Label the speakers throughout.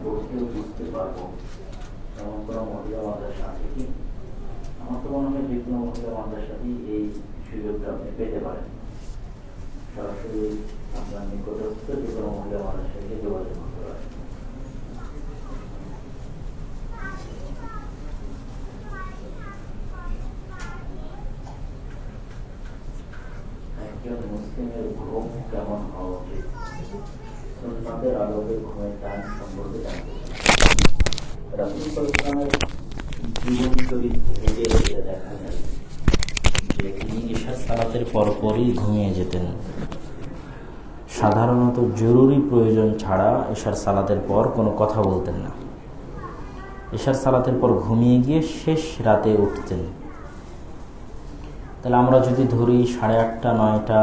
Speaker 1: বসলেও বুঝতে পারবো এমন কোনো মহিলা মাদ্রাসা আছে কি? আমার তো মনে হয় যে কোনো মহিলা মাদ্রাসাতেই এই সুযোগটা আপনি পেতে পারেন। সরাসরি আপনার নিকটস্থ যে কোনো মহিলা মাদ্রাসাকে যোগাযোগ করতে পারেন। একজন মুসলিমের ঘুম কেমন হওয়া উচিত? সুন্নাতের আলোকে ঘুমের টাইম সম্পর্কে জানতে চাই। রাসূল সাল্লাল্লাহু আলাইহি ওয়াসাল্লামের জীবন চরিত্রে দেখা যায় যে তিনি ইশার সালাতের পরপরই ঘুমিয়ে যেতেন। সাধারণত জরুরি প্রয়োজন ছাড়া ইশার সালাতের পর কোনো কথা বলতেন না। ইশার সালাতের পর ঘুমিয়ে গিয়ে শেষ রাতে উঠতেন। তাহলে আমরা যদি ধরি 8:30, 9টা,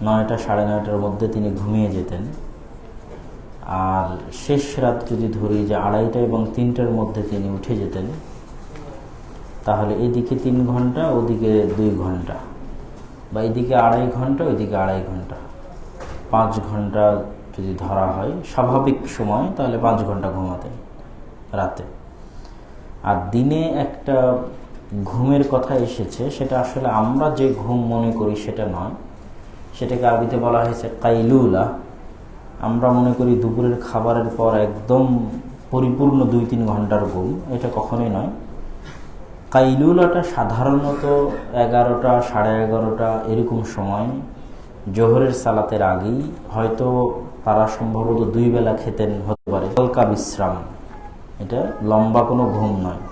Speaker 1: 9:30 মধ্যে তিনি ঘুমিয়ে যেতেন, আর শেষ রাত যদি ধরি যে 2:30 এবং 3টার মধ্যে তিনি উঠে যেতেন, তাহলে এদিকে 3 ঘন্টা, ওদিকে 2 ঘন্টা, বা এদিকে 2.5 ঘন্টা, ওইদিকে 2.5 ঘন্টা, 5 ঘন্টা যদি ধরা হয় স্বাভাবিক সময়, তাহলে 5 ঘন্টা ঘুমাতেন রাতে। আর দিনে একটা ঘুমের কথা এসেছে, সেটা আসলে আমরা যে ঘুম মনে করি সেটা নয়, সেটাকে আরবিতে বলা হয়েছে কাইলুলা। আমরা মনে করি দুপুরের খাবারের পর একদম পরিপূর্ণ 2-3 ঘন্টার ঘুম, এটা কখনোই নয়। কাইলুলাটা সাধারণত 11টা, 11:30 এরকম সময়, জোহরের সালাতের আগেই। হয়তো তারা সম্ভবত 2 বেলা খেতেন, হতে পারে, হালকা বিশ্রাম। এটা লম্বা কোনো ঘুম নয়।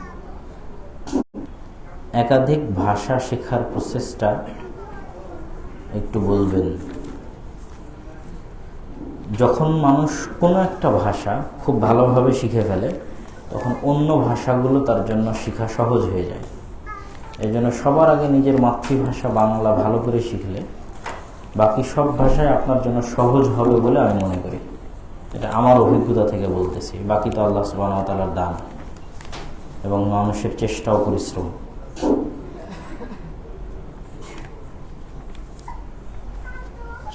Speaker 1: একাধিক ভাষা শেখার প্রচেষ্টা একটু বলবেন। যখন মানুষ কোনো একটা ভাষা খুব ভালোভাবে শিখে ফেলে, তখন অন্য ভাষাগুলো তার জন্য শেখা সহজ হয়ে যায়। এই জন্য সবার আগে নিজের মাতৃভাষা বাংলা ভালো করে শিখলে বাকি সব ভাষায় আপনার জন্য সহজ হবে বলে আমি মনে করি। এটা আমার অভিজ্ঞতা থেকে বলতেছি। বাকি তো আল্লাহ সুবহানাহু ওয়া তাআলার দান এবং মানুষের চেষ্টা ও পরিশ্রম।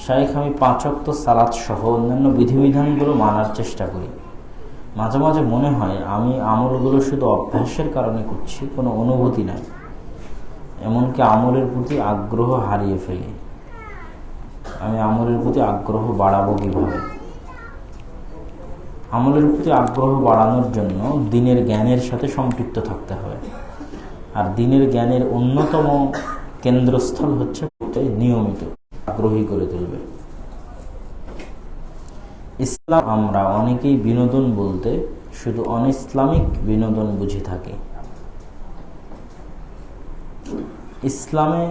Speaker 1: শাইখ, আমি 5 ওয়াক্ত সালাত সহ অন্যান্য বিধিবিধানগুলো মানার চেষ্টা করি। মাঝে মাঝে মনে হয় আমি আমলগুলো শুধু অভ্যাসের কারণে করছি, কোনো অনুভূতি নাই। এমনকি আমলের প্রতি আগ্রহ হারিয়ে ফেলি। আমি আমলের প্রতি আগ্রহ বাড়াবো কিভাবে? আমলের প্রতি আগ্রহ বাড়ানোর জন্য দ্বীনের জ্ঞানের সাথে সম্পৃক্ত থাকতে হবে। আর দ্বীনের জ্ঞানের অন্যতম কেন্দ্রস্থল হচ্ছে নিয়মিত আগ্রহী করে তুলবে। ইসলাম, আমরা অনেকেই বিনোদন বলতে শুধু অনইসলামিক বিনোদন বুঝে থাকি। ইসলামে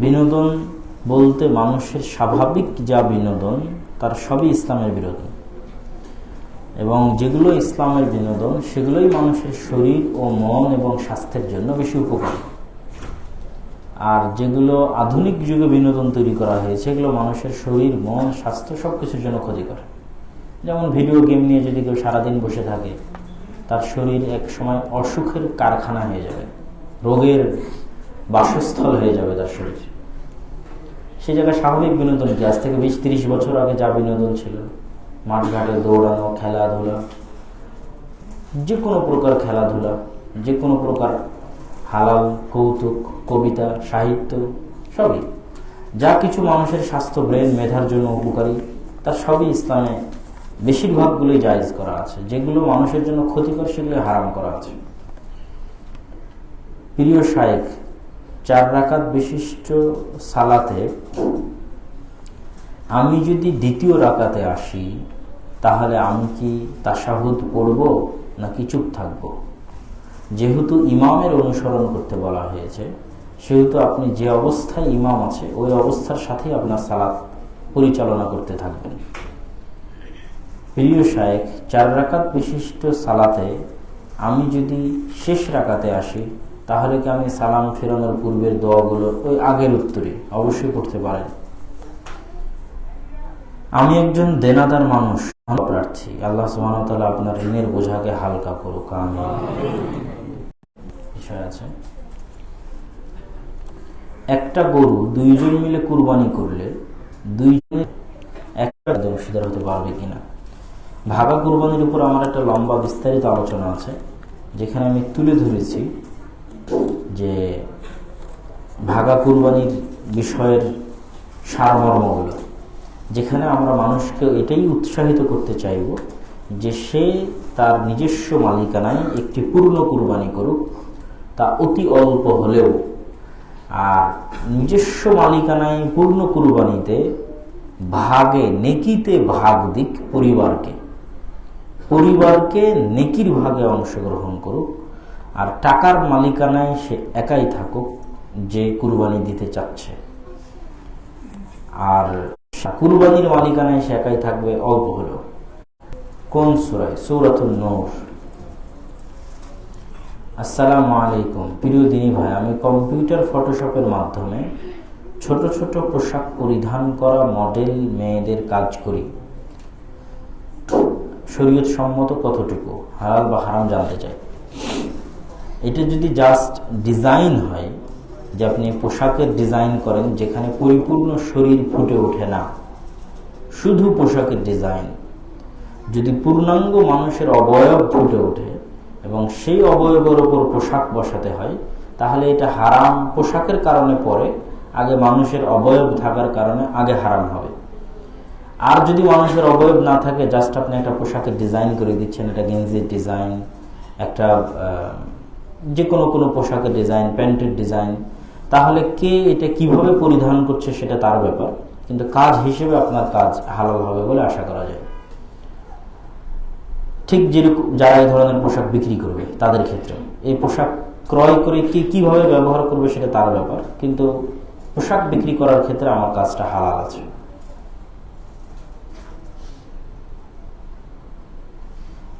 Speaker 1: বিনোদন বলতে মানুষের স্বাভাবিক যা বিনোদন, তার সবই ইসলামের বিরোধী। এবং যেগুলো ইসলামের বিনোদন, সেগুলোই মানুষের শরীর ও মন এবং স্বাস্থ্যের জন্য বেশি উপকারী। আর যেগুলো আধুনিক যুগে বিনোদন তৈরি করা হয়েছে, সেগুলো মানুষের শরীর, মন, স্বাস্থ্য সব কিছুর জন্য ক্ষতিকর। যেমন ভিডিও গেম নিয়ে যদি কেউ সারাদিন বসে থাকে, তার শরীর এক সময় অসুখের কারখানা হয়ে যাবে, রোগের বাসস্থল হয়ে যাবে তার শরীর। সেই জায়গায় স্বাভাবিক বিনোদন কি? আজ থেকে 20-30 বছর আগে যা বিনোদন ছিল, মাঠঘাটে দৌড়ানো, খেলাধুলা, যে কোনো প্রকার খেলাধুলা, যে কোনো প্রকার হালাল, কৌতুক, কবিতা, সাহিত্য, সবই যা কিছু মানুষের স্বাস্থ্য, ব্রেন, মেধার জন্য উপকারী, তার সবই ইসলামে বেশিরভাগগুলোই জায়েজ করা আছে। যেগুলো মানুষের জন্য ক্ষতিকর, সেগুলো হারাম করা আছে। প্রিয় শাইখ, 4 রাকাত বিশিষ্ট সালাতে আমি যদি দ্বিতীয় রাকাতে আসি, তাহলে আমি কি তাশাহুদ পড়ব নাকি চুপ থাকব? যেহেতু ইমামের অনুসরণ করতে বলা হয়েছে, সেহেতু আপনি যে অবস্থায় ইমাম আছে ওই অবস্থার সাথেই আপনার সালাত পরিচালনা করতে থাকবেন। প্রিয় শাইখ, 4 রাকাত বিশিষ্ট সালাতে আমি যদি শেষ রাকাতে আসি, তাহলে কি আমি সালাম ফেরানোর পূর্বের দোয়াগুলো ওই আগের উত্তরে অবশ্যই করতে পারেন? আমি একজন দেনাদার মানুষ, প্রার্থী। আল্লাহ সুবহানাহু ওয়া তাআলা আপনার ঋণের বোঝাকে হালকা করুক, আমিন। বিষয় আছে, একটা গরু 2 জন মিলে কুরবানি করলে 2 জনের একটা অংশীদার হতে পারবে কিনা? ভাগা কুরবানির উপর আমার একটা লম্বা বিস্তারিত আলোচনা আছে, যেখানে আমি তুলে ধরেছি যে ভাগা কুরবানির বিষয়ের সারমর্মগুলো, যেখানে আমরা মানুষকে এটাই উৎসাহিত করতে চাইব যে সে তার নিজস্ব মালিকানায় একটি পূর্ণ কুরবানি করুক, তা অতি অল্প হলেও। আর নিজস্ব মালিকানায় পূর্ণ কুরবানিতে ভাগে নেকিতে ভাগ দিক পরিবারকে নেকির ভাগে অংশগ্রহণ করুক। আর টাকার মালিকানায় সে একাই থাকুক যে কুরবানি দিতে চাচ্ছে, আর কুরবানির মালিকানায় সে একাই থাকবে অল্প হলেও। কোন সূরা? সূরাতুন নূর। আসসালামু আলাইকুম প্রিয় দিনী ভাই, আমি কম্পিউটার ফটোশপের মাধ্যমে ছোট ছোট পোশাক পরিধান করা মডেল মেয়েদের কাজ করি। শরীয়ত সম্মত কতটুকু, হালাল বা হারাম জানতে চাই। এটা যদি জাস্ট ডিজাইন হয়, যে আপনি পোশাকের ডিজাইন করেন যেখানে পরিপূর্ণ শরীর ফুটে ওঠে না, শুধু পোশাকের ডিজাইন, যদি পূর্ণাঙ্গ মানুষের অবয়ব ফুটে ওঠে এবং সেই অবয়বের ওপর পোশাক বসাতে হয়, তাহলে এটা হারাম পোশাকের কারণে পরে, আগে মানুষের অবয়ব থাকার কারণে আগে হারাম হবে। আর যদি মানুষের অবয়ব না থাকে, জাস্ট আপনি একটা পোশাকের ডিজাইন করে দিচ্ছেন, একটা গেঞ্জির ডিজাইন, একটা যে কোনো পোশাকের ডিজাইন, প্যান্টের ডিজাইন, তাহলে কে এটা কিভাবে পরিধান করছে সেটা তার ব্যাপার, কিন্তু কাজ হিসেবে আপনার কাজ হালাল হবে বলে আশা করা যায়। ঠিক যেরকম যারা এই ধরনের পোশাক বিক্রি করবে তাদের ক্ষেত্রে এই পোশাক ক্রয় করে কিভাবে ব্যবহার করবে সেটা তার ব্যাপার, কিন্তু পোশাক বিক্রি করার ক্ষেত্রে আমার কাজটা হালাল আছে।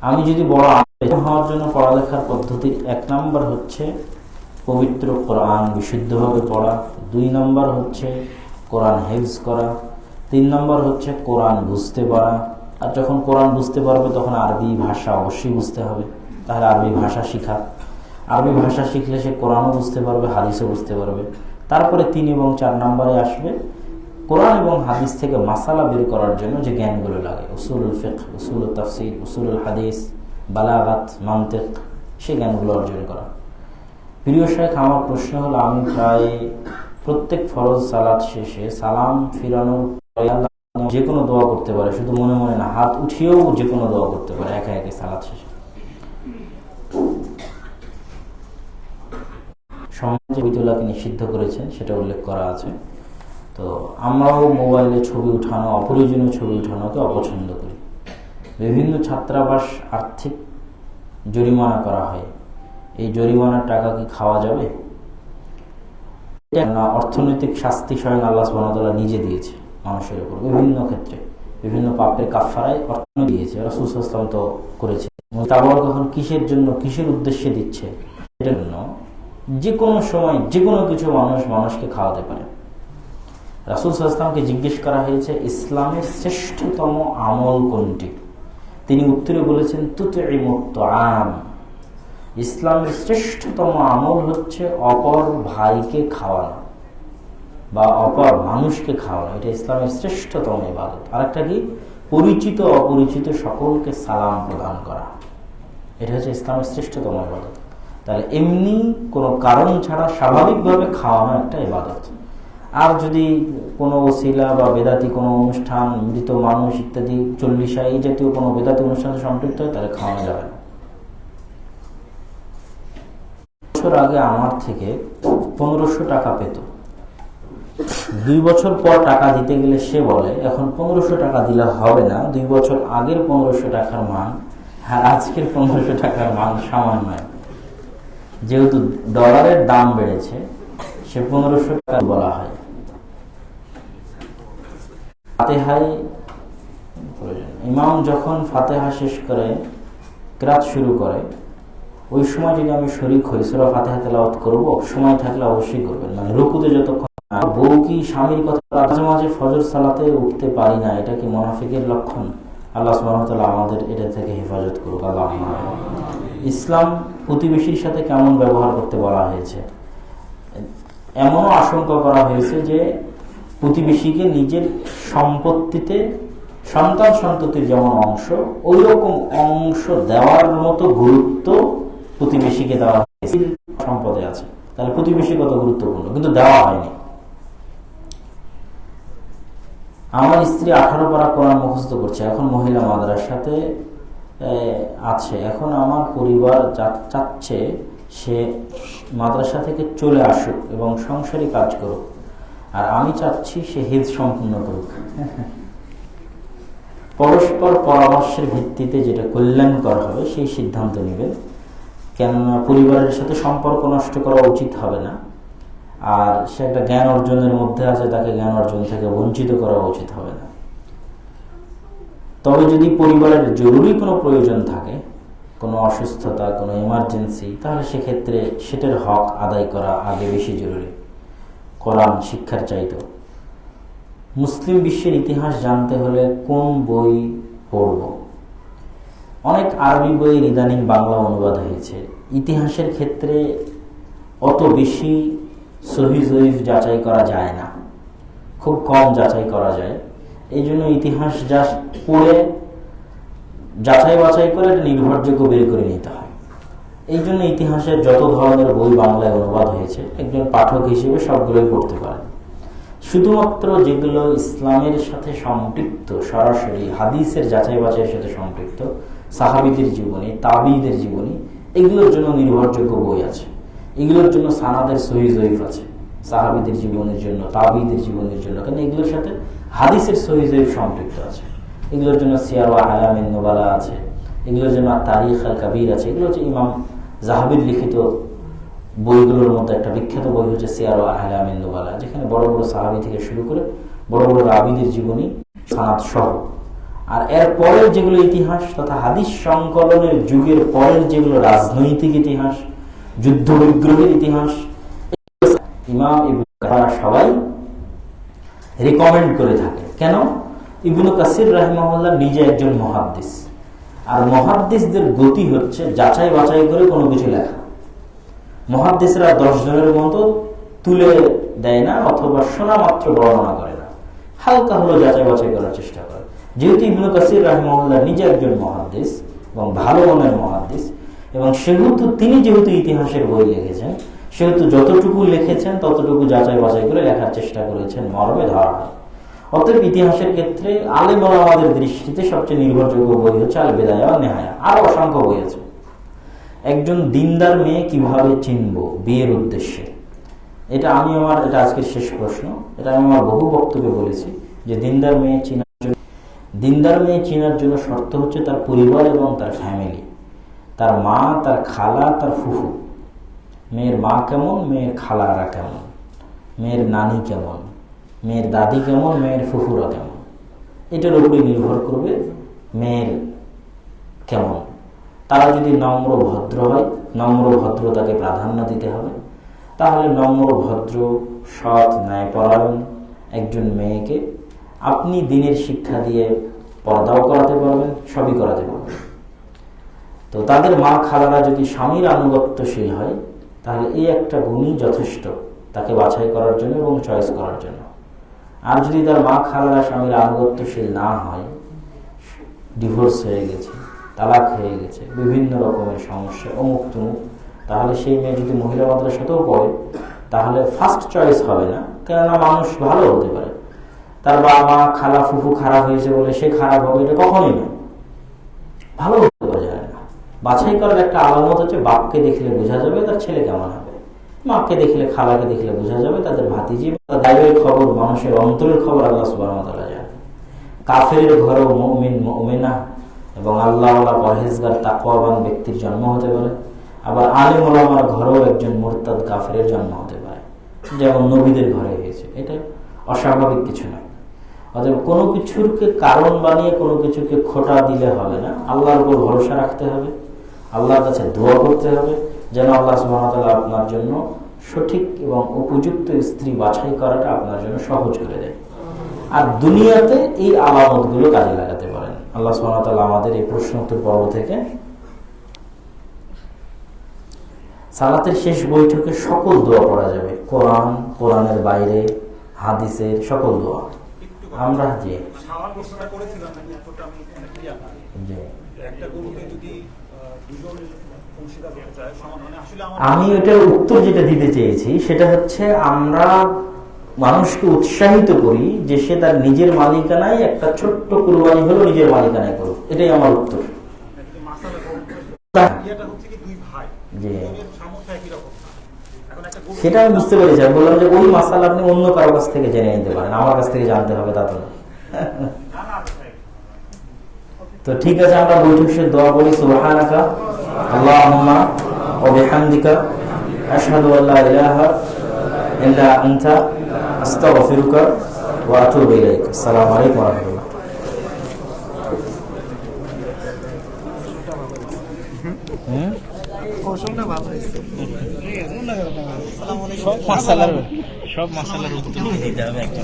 Speaker 1: আমি যদি বড় আলেম হওয়ার জন্য পড়ালেখার পদ্ধতির 1 নম্বর হচ্ছে পবিত্র কোরআন বিশুদ্ধভাবে পড়া, 2 নম্বর হচ্ছে কোরআন হেফজ করা, 3 নম্বর হচ্ছে কোরআন বুঝতে পারা। আর যখন কোরআন বুঝতে পারবে তখন আরবি ভাষা অবশ্যই বুঝতে হবে, তাহলে আরবি ভাষা শিখা। আরবি ভাষা শিখলে সে কোরআনও বুঝতে পারবে, হাদিসও বুঝতে পারবে। তারপরে 3 এবং 4 নম্বরে আসবে কোরআন এবং হাদিস থেকে মাসালা বের করার জন্য যে জ্ঞানগুলো লাগে, উসুলুল ফিকহ, উসুলুল তাফসীর, উসুলুল হাদিস, বালাগাত, মানতিক, সেই জ্ঞানগুলো অর্জন করা। প্রিয় শেখ, আমার প্রশ্ন হলো, আমি প্রায় প্রত্যেক ফরজ সালাত শেষে সালাম ফিরানোর যে কোনো দোয়া করতে পারে, শুধু মনে মনে না, হাত উঠিয়েও যে কোনো দোয়া করতে পারে একা একা সালাত শেষে। সমাজে বিতুল্লাহকে নিষিদ্ধ করেছেন সেটা উল্লেখ করা আছে। তো আমরাও মোবাইলে ছবি উঠানো, অপ্রয়োজনীয় ছবি উঠানোকে অপছন্দ করি। বিভিন্ন ছাত্রাবাস আর্থিক জরিমানা করা হয়, এই জরিমানার টাকা কি খাওয়া যাবে? না, অর্থনৈতিক শাস্তি স্বয়ং আল্লাহ সুবহানাহু ওয়া তাআলা নিজে দিয়েছে মানুষের উপর, বিভিন্ন ক্ষেত্রে বিভিন্ন পাপের কাফফারায় অর্থ দিয়েছে, রাসূল সাল্লাল্লাহু আলাইহি ওয়াসাল্লাম তো করেছে। তারপর কখন কিসের জন্য, কিসের উদ্দেশ্যে দিচ্ছে, এটার জন্য যে কোনো সময় যে কোনো কিছু মানুষকে খাওয়াতে পারে। রাসূল সাল্লাল্লাহু আলাইহি ওয়াসাল্লামকে জিজ্ঞেস করা হয়েছে ইসলামের শ্রেষ্ঠতম আমল কোনটি, তিনি উত্তরে বলেছেন তুতঈমুত তাআম। ইসলামের শ্রেষ্ঠতম আমল হচ্ছে অপর ভাইকে খাওয়ানো বা অপর মানুষকে খাওয়ানো, এটা ইসলামের শ্রেষ্ঠতম ইবাদত। আরেকটা কি, পরিচিত অপরিচিত সকলকে সালাম প্রদান করা, এটা হচ্ছে ইসলামের শ্রেষ্ঠতম ইবাদত। তাহলে এমনি কোনো কারণ ছাড়া স্বাভাবিকভাবে খাওয়ানো একটা ইবাদত। আর যদি কোনো ওসিলা বা বেদাতি কোনো অনুষ্ঠান, মৃত মানুষ ইত্যাদি, 40 এই জাতীয় কোনো বেদাতি অনুষ্ঠানে সম্পৃক্ত হয়, তাহলে খাওয়ানো যাবে না। বছর আগে আমার থেকে 1500 টাকা পেত, 2 বছর পর টাকা দিতে গেলে সে বলে এখন 1500 টাকা দিলে হবে না, 2 বছর আগের 1500 টাকার মান আর আজকের 1500 টাকার মান সমান নয়। যেহেতু ডলারের দাম বেড়েছে, সে 1500 টাকা বলা হয়। ফাতিহায় ইমাম যখন ফাতিহা শেষ করে কিরাত শুরু করে, ওই সময় যদি আমি শরীক হই, সূরা ফাতিহা তেলাওয়াত করব, সময় থাকলে অবশ্যই করবেন, মানে রুকুতে যতক্ষণ। বউ কি স্বামীর কথা, মাঝে মাঝে ফজর সালাতে উঠতে পারি না, এটা কি মুনাফিকের লক্ষণ? আল্লাহ সুবহানাহু ওয়া তাআলা আমাদের এটা থেকে হেফাজত করুক। আল্লাহুম্মা। ইসলাম প্রতিবেশীর সাথে কেমন ব্যবহার করতে বলা হয়েছে? এমনও আশঙ্কা করা হয়েছে যে প্রতিবেশীকে নিজের সম্পত্তিতে সন্তান সন্ততির যেমন অংশ, ওই রকম অংশ দেওয়ার মতো গুরুত্ব প্রতিবেশীকে দেওয়া হয়েছে। সম্পদে আছে, তাহলে প্রতিবেশী কত গুরুত্বপূর্ণ, কিন্তু দেওয়া হয়নি। আমার স্ত্রী 18 পারা কোরআন মুখস্থ করছে, এখন মহিলা মাদ্রাসাতে আছে। এখন আমার পরিবার চাচ্ছে সে মাদ্রাসা থেকে চলে আসুক এবং সংসারী কাজ করুক, আর আমি চাচ্ছি সে হিফজ সম্পূর্ণ করুক। পরস্পর পরামর্শের ভিত্তিতে যেটা কল্যাণকর হবে সেই সিদ্ধান্ত নেবেন, কেননা পরিবারের সাথে সম্পর্ক নষ্ট করা উচিত হবে না। আর সে একটা জ্ঞান অর্জনের মধ্যে আছে, তাকে জ্ঞান অর্জন থেকে বঞ্চিত করা উচিত হবে না। তবে যদি পরিবারের জরুরি কোনো প্রয়োজন থাকে, কোনো অসুস্থতা, কোনো এমার্জেন্সি, তাহলে সেক্ষেত্রে সেটার হক আদায় করা আগে বেশি জরুরি কোরআন শিক্ষার চাইতে। মুসলিম বিশ্বের ইতিহাস জানতে হলে কোন বই পড়ব? অনেক আরবি বইয়ের ইদানিং বাংলা অনুবাদ হয়েছে। ইতিহাসের ক্ষেত্রে অত বেশি সহিহ জয়ীফ যাচাই করা যায় না, খুব কম যাচাই করা যায়। এই জন্য ইতিহাস যা পড়ে যাচাই বাছাই করে এটা নির্ভরযোগ্য বের করে নিতে হয়। এই জন্য ইতিহাসের যত ধরনের বই বাংলায় অনুবাদ হয়েছে, একজন পাঠক হিসেবে সবগুলোই পড়তে পারেন। শুধুমাত্র যেগুলো ইসলামের সাথে সম্পৃক্ত, সরাসরি হাদিসের যাচাই বাছাইয়ের সাথে সম্পৃক্ত, সাহাবীদের জীবনী, তাবিঈদের জীবনী, এগুলোর জন্য নির্ভরযোগ্য বই আছে। এগুলোর জন্য সানাদের সহিহ জয়ীফ আছে, সাহাবীদের জীবনের জন্য, তাবিঈদের জীবনের জন্য, কারণ এগুলোর সাথে হাদিসের সহিহ জয়ীফ সম্পৃক্ত আছে। এগুলোর জন্য সিয়ার ওয়া আলামিন নুবালা আছে, এগুলোর জন্য তারিখ আল কাবীর আছে। এগুলো হচ্ছে ইমাম যাহাবীর লিখিত বইগুলোর মধ্যে একটা বিখ্যাত বই হচ্ছে সিয়ার ওয়া আলামিন নুবালা, যেখানে বড় বড় সাহাবী থেকে শুরু করে বড় বড় রাবীদের জীবনী, সানাদ সহ। আর এর পরের যেগুলো ইতিহাস তথা হাদিস সংকলনের যুগের পরের যেগুলো রাজনৈতিক ইতিহাস, যুদ্ধ বিগ্রহের ইতিহাস, ইমাম ইবনে কাসির সবাই রিকমেন্ড করে থাকে। কেন? ইবনে কাসির রাহিমাহুল্লাহ নিজে একজন মুহাদ্দিস, আর মুহাদ্দিসদের গতি হচ্ছে যাচাই বাছাই করে কোনো কিছু লেখা। মুহাদ্দিসরা 10 জনের মতো তুলে দেয় না, অথবা শোনা মাত্র বর্ণনা করে না, হালকা হলো যাচাই বাছাই করার চেষ্টা করে। যেহেতু ইবনে কাসির রাহিমাহুল্লাহ নিজে একজন মুহাদ্দিস এবং ভালো মনের মুহাদ্দিস, এবং সেহেতু তিনি যেহেতু ইতিহাসের বই লিখেছেন, সেহেতু যতটুকু লিখেছেন ততটুকু যাচাই বাছাই করে লেখার চেষ্টা করেছেন, মর্মে ধরা হয়। অতএব ইতিহাসের ক্ষেত্রে আলেম ওলামাদের দৃষ্টিতে সবচেয়ে নির্ভরযোগ্য বই হচ্ছে আল বিদায়া ওয়ান নিহায়া। আরো অসংখ্য বই আছে। একজন দিনদার মেয়ে কিভাবে চিনব বিয়ের উদ্দেশ্যে, এটা আজকের শেষ প্রশ্ন। এটা আমি আমার বহু বক্তব্যে বলেছি যে দিনদার মেয়ে চেনার জন্য শর্ত হচ্ছে তার পরিবার এবং তার ফ্যামিলি, তার মা, তার খালা, তার ফুফু। মেয়ের মা কেমন, মেয়ের খালারা কেমন, মেয়ের নানি কেমন, মেয়ের দাদি কেমন, মেয়ের ফুফুরা কেমন, এটার উপরে নির্ভর করবে মেয়ের কেমন। তারা যদি নম্র ভদ্র হয়, নম্র ভদ্রতাকে প্রাধান্য দিতে হবে। তাহলে নম্র ভদ্র সৎ ন্যায়পরায়ণ একজন মেয়েকে আপনি দিনের শিক্ষা দিয়ে পর্দাও করাতে পারবেন, সবই করাতে পারবেন। তো তাদের মা খালারা যদি স্বামীর আনুগত্যশীল হয়, তাহলে এই একটা গুণই যথেষ্ট তাকে বাছাই করার জন্য এবং চয়েস করার জন্য। আর যদি তার মা খালারা স্বামীর আনুগত্যশীল না হয়, ডিভোর্স হয়ে গেছে, তালাক হয়ে গেছে, বিভিন্ন রকমের সমস্যা, অমুক তুমুক, তাহলে সেই মেয়ে যদি মহিলা মাদ্রাসাতেও পড়ে, তাহলে ফার্স্ট চয়েস হবে না। কেননা মানুষ ভালো হতে পারে, তার বাবা মা খালা ফুফু খারাপ হয়েছে বলে সে খারাপ হবে, এটা কখনোই নয়। ভালো হতে পারে না। বাছাই করার একটা আলামত হচ্ছে বাপকে দেখলে বোঝা যাবে তার ছেলে কেমন হবে, মাকে দেখলে, খালাকে দেখলে বোঝা যাবে তাদের ভাতিজি। গায়েবের খবর, মানুষের অন্তরের খবর আল্লাহ সুবহানাহু ওয়া তাআলা জানেন। কাফেরের ঘরেও মুমিন, মুমিনা এবং আল্লাহওয়ালা পরহেজগার তাকওয়াবান ব্যক্তির জন্ম হতে পারে। আবার আলেম ওলামার ঘরেও একজন মুরতাদ কাফেরের জন্ম হতে পারে, যেমন নবীদের ঘরে হয়েছে। এটা অস্বাভাবিক কিছু নয়। অতএব কোনো কিছুকে কারণ বানিয়ে কোনো কিছুকে খোঁটা দিলে হবে না। আল্লাহর উপর ভরসা রাখতে হবে, আল্লাহর কাছে দোয়া করতে হবে যেন আল্লাহ সুবহানাহু ওয়া তাআলা আপনার জন্য সঠিক এবং উপযুক্ত স্ত্রী বাছাই করাটা আপনার জন্য সহজ করে দেয়। আর দুনিয়াতে এই আলামতগুলো কাজে লাগাতে পারেন। আল্লাহ সুবহানাহু ওয়া তাআলা আমাদের এই প্রশ্নোত্তর পর্ব থেকে সালাতের শেষ বৈঠকে সকল দোয়া পড়া যাবে, কোরআন, কোরআনের বাইরে, হাদিসের সকল দোয়া। আমরা যে
Speaker 2: সাওয়াল প্রশ্নটা করেছিলাম নাকি এতটা আমি ক্লিয়ার না
Speaker 1: যে
Speaker 2: একটা গরুতে যদি দুজন অংশীদার হতে চায় সমান মানে আসলে
Speaker 1: আমি ওটার উত্তর যেটা দিতে চেয়েছি সেটা হচ্ছে আমরা মানুষকে উৎসাহিত করি যে সে তার নিজের মালিকানায় একটা ছোট্ট কুরবানি হলো নিজের মালিকানায় করুক, এটাই আমার উত্তর।
Speaker 2: ইয়েটা হচ্ছে কি দুই ভাই
Speaker 1: যে
Speaker 2: ওদের সামর্থ্য একই রকম না। এখন একটা গরু
Speaker 1: সেটা আমি বুঝতে পেরেছি, আমি বললাম যে ওই মাসালা আপনি অন্য কারো কাছ থেকে জেনে নিতে পারেন, আমার কাছ থেকে জানতে হবে তা তো না।
Speaker 2: না না ভাই
Speaker 1: তো ঠিক আছে, আমরা বৈঠক শেষে দোয়া বলি, সুবহানাকা আল্লাহুম্মা ওয়া বিহামদিকা আশহাদু আল্লা ইলাহা ইল্লা আনতা আস্তাগফিরুকা ওয়া আতুবু ইলাইক। আসসালামু আলাইকুম ওয়া রাহমাতুল্লাহ।
Speaker 3: কৌশলটা ভালো হয়েছে।
Speaker 1: সব মাসালার উত্তর দিতে হবে একটা।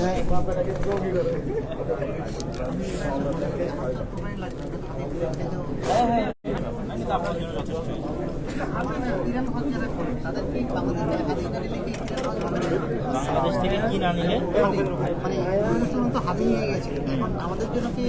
Speaker 1: বাংলাদেশ থেকে কি না নিলে
Speaker 3: মানে হাতে নিয়ে গেছিলেন, এখন আমাদের জন্য কি